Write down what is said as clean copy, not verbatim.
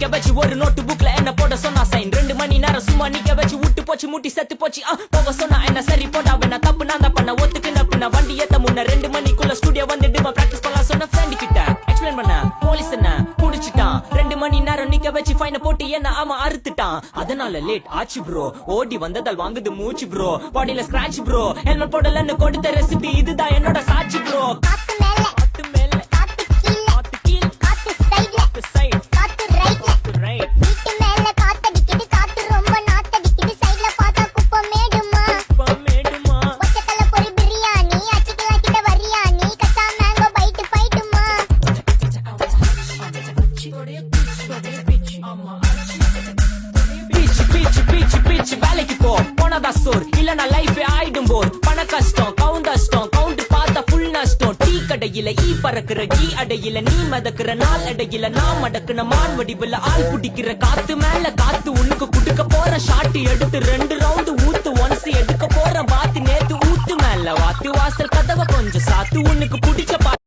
நிக்க வச்சு ஒரு நோட்டு புக்ல என்ன போட சொன்னா சைன் 2 மணி நேரம் சும்மா நிக்க வச்சு விட்டு போச்சு முட்டி செத்து போச்சு போக சொன்னா என்ன சரி போட்டா வேணா தப்பு நான் தான் பண்ண ஒத்துக்கு நப்புன வண்டி ஏத்த முன்ன 2 மணிக்குள்ள ஸ்டுடியோ வந்துட்டு பிராக்டிஸ் பண்ணலாம் சொன்ன ஃப்ரெண்ட் கிட்ட எக்ஸ்பிளைன் பண்ண போலீஸ் என்ன புடிச்சிட்டான் 2 மணி நேரம் நிக்க வச்சு ஃபைன போட்டு என்ன அவன் அறுத்துட்டான் அதனால லேட் ஆச்சு ப்ரோ ஓடி வந்ததால் வாங்குது மூச்சு ப்ரோ பாடியில ஸ்கிராட்ச் ப்ரோ ஹெல்மெட் போடலன்னு கொடுத்த ரெசிபி இதுதான் என்னோட சாட்சி ப்ரோ வேலைக்கு போ போனதா சோர் இல்லனா லைஃபே ஆயிடும் போர் பண கஷ்டம் கவுண்ட் பார்த்தா ஃபுல் நஷ்டம் டீ கடையில ஈ பறக்குற கீ அடையில நீ மதக்குற நாள் அடையில நான் மடக்குன மான் வடிவுல ஆள் புடிக்கிற காத்து மேல காத்து உனக்கு குடுக்க போற ஷாட்டி எடுத்து 2